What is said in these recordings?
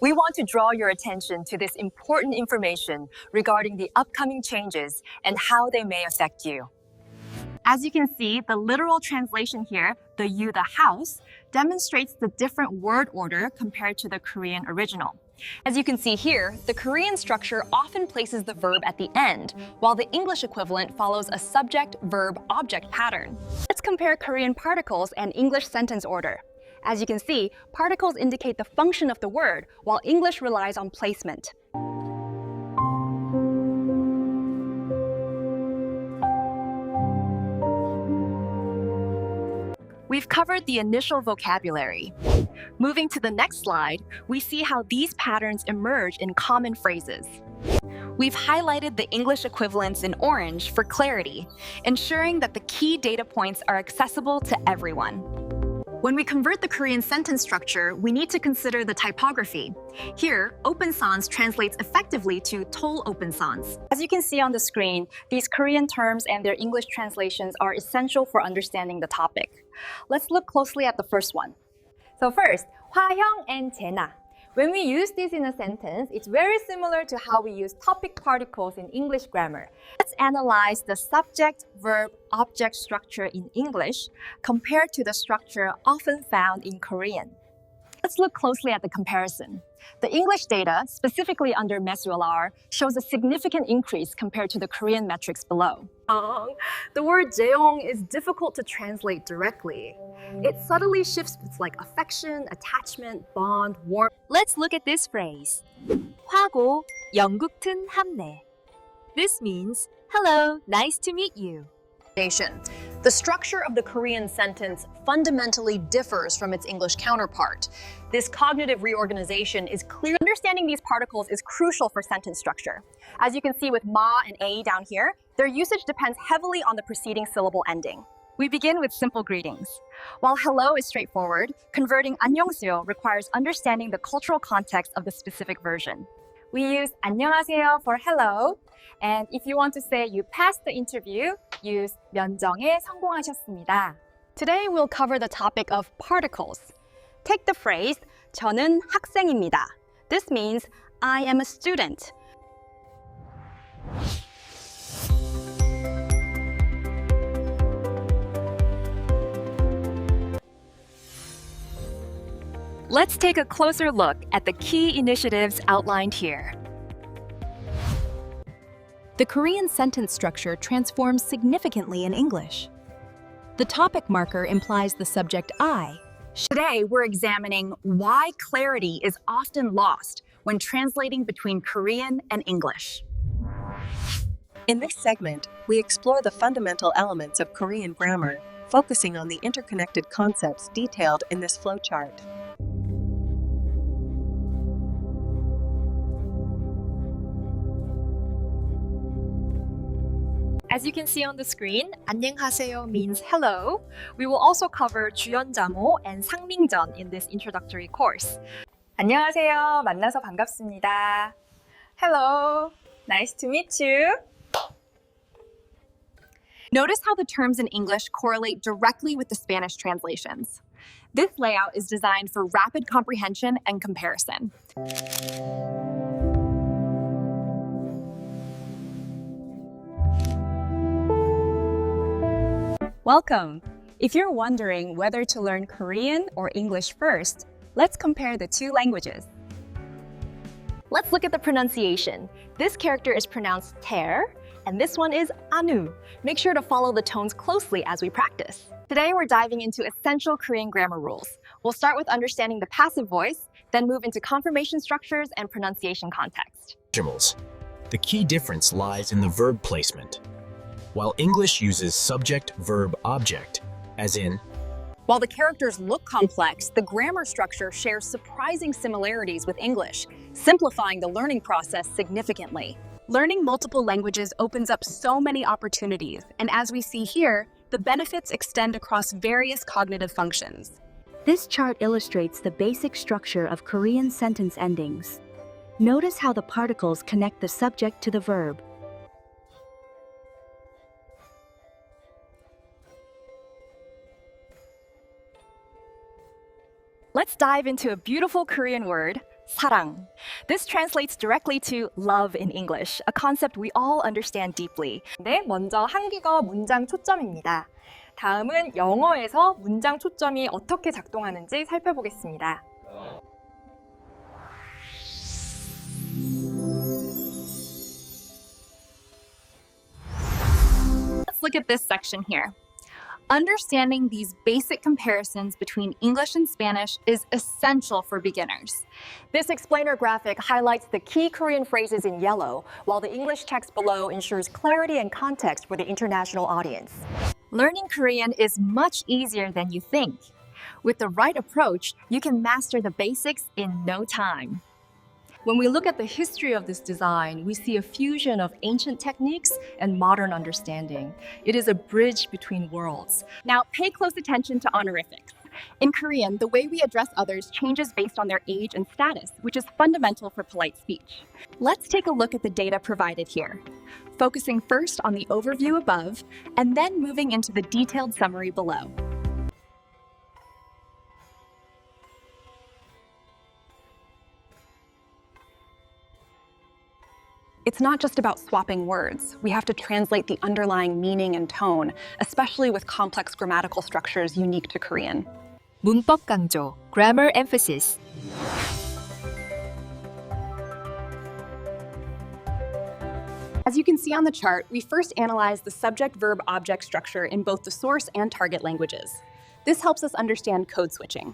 We want to draw your attention to this important information regarding the upcoming changes and how they may affect you. As you can see, the literal translation here, the house, demonstrates the different word order compared to the Korean original. As you can see here, the Korean structure often places the verb at the end, while the English equivalent follows a subject-verb-object pattern. Let's compare Korean particles and English sentence order. As you can see, particles indicate the function of the word, while English relies on placement. We've covered the initial vocabulary. Moving to the next slide, we see how these patterns emerge in common phrases. We've highlighted the English equivalents in orange for clarity, ensuring that the key data points are accessible to everyone. When we convert the Korean sentence structure, we need to consider the typography. Here, open sans translates effectively to toll open sans. As you can see on the screen, these Korean terms and their English translations are essential for understanding the topic. Let's look closely at the first one. So first, 화형 and 제나. When we use this in a sentence, it's very similar to how we use topic particles in English grammar. Let's analyze the subject-verb-object structure in English compared to the structure often found in Korean. Let's look closely at the comparison. The English data, specifically under Mesular, shows a significant increase compared to the Korean metrics below. The word jeong is difficult to translate directly. It subtly shifts with affection, attachment, bond, warmth. Let's look at this phrase. 화고 영국튼 함내. This means, hello, nice to meet you. The structure of the Korean sentence fundamentally differs from its English counterpart. This cognitive reorganization is clear. Understanding these particles is crucial for sentence structure. As you can see with ma and a down here, their usage depends heavily on the preceding syllable ending. We begin with simple greetings. While hello is straightforward, converting 안녕하세요 requires understanding the cultural context of the specific version. We use 안녕하세요 for hello, and if you want to say you passed the interview, use 면정에 성공하셨습니다. Today we'll cover the topic of particles. Take the phrase 저는 학생입니다. This means I am a student. Let's take a closer look at the key initiatives outlined here. The Korean sentence structure transforms significantly in English. The topic marker implies the subject I. Today, we're examining why clarity is often lost when translating between Korean and English. In this segment, we explore the fundamental elements of Korean grammar, focusing on the interconnected concepts detailed in this flowchart. As you can see on the screen, 안녕하세요 means hello. We will also cover 주연자모 and 상밍전 in this introductory course. 안녕하세요. 만나서 반갑습니다. Hello. Nice to meet you. Notice how the terms in English correlate directly with the Spanish translations. This layout is designed for rapid comprehension and comparison. Welcome! If you're wondering whether to learn Korean or English first, let's compare the two languages. Let's look at the pronunciation. This character is pronounced ter, and this one is anu. Make sure to follow the tones closely as we practice. Today we're diving into essential Korean grammar rules. We'll start with understanding the passive voice, then move into confirmation structures and pronunciation context. The key difference lies in the verb placement. While English uses subject, verb, object, as in, While the characters look complex, the grammar structure shares surprising similarities with English, simplifying the learning process significantly. Learning multiple languages opens up so many opportunities, and as we see here, the benefits extend across various cognitive functions. This chart illustrates the basic structure of Korean sentence endings. Notice how the particles connect the subject to the verb. Let's dive into a beautiful Korean word, 사랑. This translates directly to love in English, a concept we all understand deeply. 네, 먼저 한국어 문장 초점입니다. 다음은 영어에서 문장 초점이 어떻게 작동하는지 살펴보겠습니다. Let's look at this section here. Understanding these basic comparisons between English and Spanish is essential for beginners. This explainer graphic highlights the key Korean phrases in yellow, while the English text below ensures clarity and context for the international audience. Learning Korean is much easier than you think. With the right approach, you can master the basics in no time. When we look at the history of this design, we see a fusion of ancient techniques and modern understanding. It is a bridge between worlds. Now, pay close attention to honorifics. In Korean, the way we address others changes based on their age and status, which is fundamental for polite speech. Let's take a look at the data provided here, focusing first on the overview above, and then moving into the detailed summary below. It's not just about swapping words. We have to translate the underlying meaning and tone, especially with complex grammatical structures unique to Korean. 문법 강조, grammar emphasis. As you can see on the chart, we first analyzed the subject-verb-object structure in both the source and target languages. This helps us understand code switching.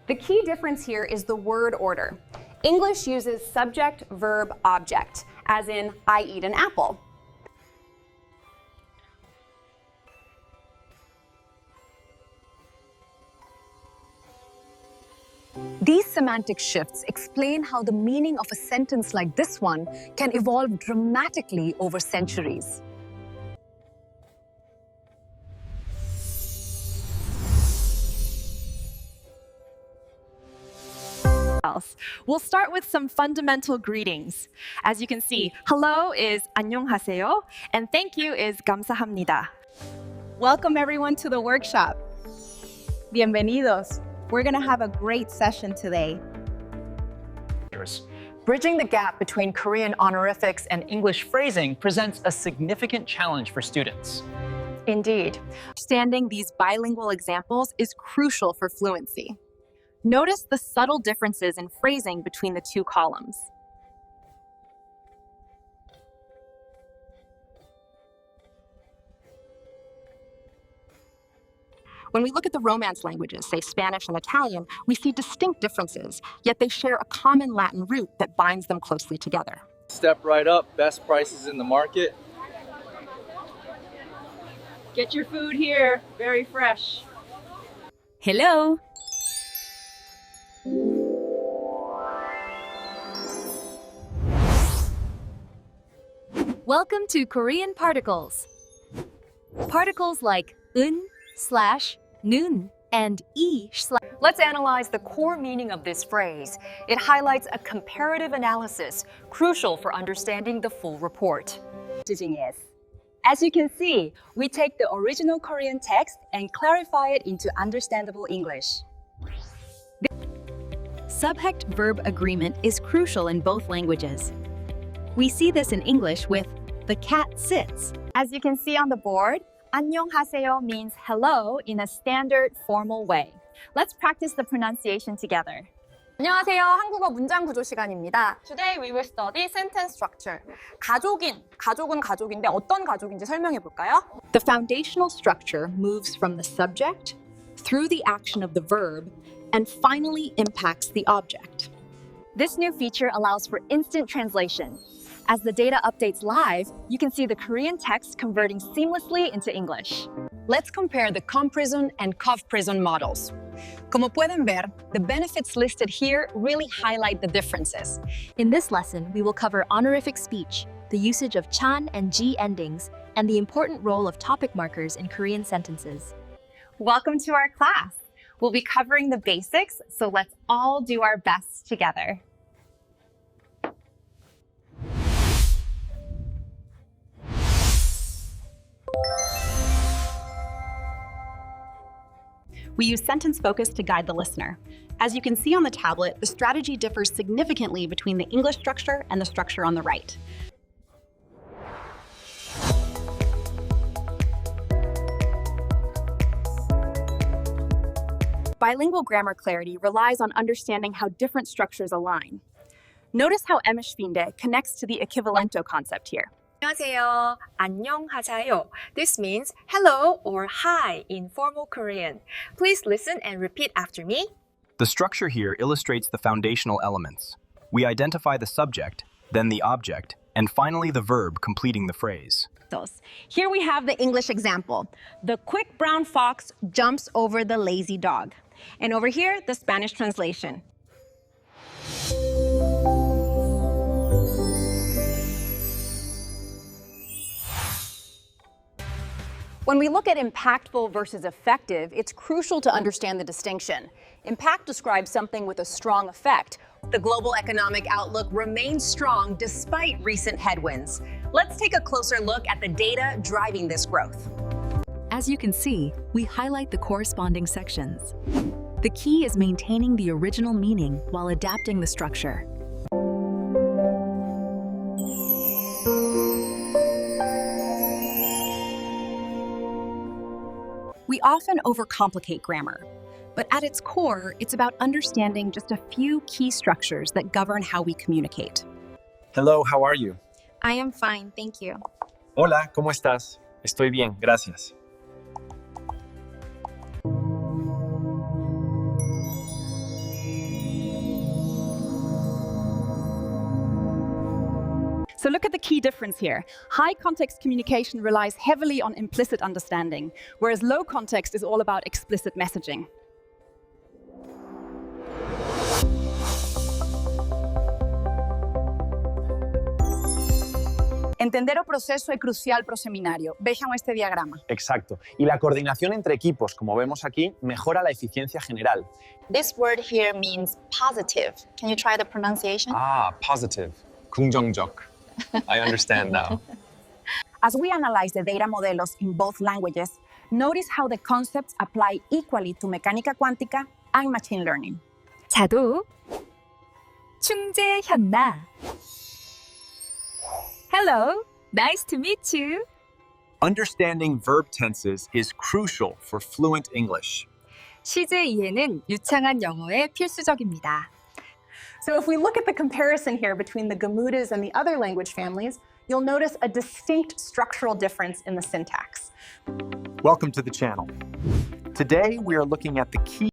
The key difference here is the word order. English uses subject, verb, object, as in, I eat an apple. These semantic shifts explain how the meaning of a sentence like this one can evolve dramatically over centuries. We'll start with some fundamental greetings. As you can see, hello is 안녕하세요, and thank you is 감사합니다. Welcome everyone to the workshop. Bienvenidos. We're going to have a great session today. Bridging the gap between Korean honorifics and English phrasing presents a significant challenge for students. Indeed. Understanding these bilingual examples is crucial for fluency. Notice the subtle differences in phrasing between the two columns. When we look at the Romance languages, say Spanish and Italian, we see distinct differences, yet they share a common Latin root that binds them closely together. Step right up, best prices in the market. Get your food here, very fresh. Hello. Welcome to Korean particles. Particles like 은, slash, nun, and 이, slash. Let's analyze the core meaning of this phrase. It highlights a comparative analysis, crucial for understanding the full report. As you can see, we take the original Korean text and clarify it into understandable English. Subject-verb agreement is crucial in both languages. We see this in English with the cat sits. As you can see on the board, 안녕하세요 means hello in a standard formal way. Let's practice the pronunciation together. 안녕하세요. 한국어 문장 구조 시간입니다. Today we will study sentence structure. 가족은 가족인데 어떤 가족인지 설명해 볼까요? The foundational structure moves from the subject through the action of the verb and finally impacts the object. This new feature allows for instant translation. As the data updates live, you can see the Korean text converting seamlessly into English. Let's compare the COMPRISM and COVPRISM models. Como pueden ver, the benefits listed here really highlight the differences. In this lesson, we will cover honorific speech, the usage of chan and ji endings, and the important role of topic markers in Korean sentences. Welcome to our class. We'll be covering the basics, so let's all do our best together. We use sentence focus to guide the listener. As you can see on the tablet, the strategy differs significantly between the English structure and the structure on the right. Bilingual grammar clarity relies on understanding how different structures align. Notice how emischwinde connects to the equivalento concept here. 안녕하세요. 안녕하세요. This means hello or hi in formal Korean. Please listen and repeat after me. The structure here illustrates the foundational elements. We identify the subject, then the object, and finally the verb completing the phrase. Here we have the English example. The quick brown fox jumps over the lazy dog. And over here, the Spanish translation. When we look at impactful versus effective, it's crucial to understand the distinction. Impact describes something with a strong effect. The global economic outlook remains strong despite recent headwinds. Let's take a closer look at the data driving this growth. As you can see, we highlight the corresponding sections. The key is maintaining the original meaning while adapting the structure. We often overcomplicate grammar, but at its core, it's about understanding just a few key structures that govern how we communicate. Hello, how are you? I am fine, thank you. Hola, ¿cómo estás? Estoy bien, gracias. So look at the key difference here. High context communication relies heavily on implicit understanding, whereas low context is all about explicit messaging. Entender o proceso é crucial para o seminario. Vexan este diagrama. Exacto. Y la coordinación entre equipos, como vemos aquí, mejora la eficiencia general. This word here means positive. Can you try the pronunciation? Positive. 긍정적. I understand now. As we analyze the data modelos in both languages, notice how the concepts apply equally to mecánica cuántica and machine learning. 자두, 충재현나. Hello, nice to meet you. Understanding verb tenses is crucial for fluent English. 시제 이해는 유창한 영어에 필수적입니다. So if we look at the comparison here between the Gamudas and the other language families, you'll notice a distinct structural difference in the syntax. Welcome to the channel. Today, we are looking at the key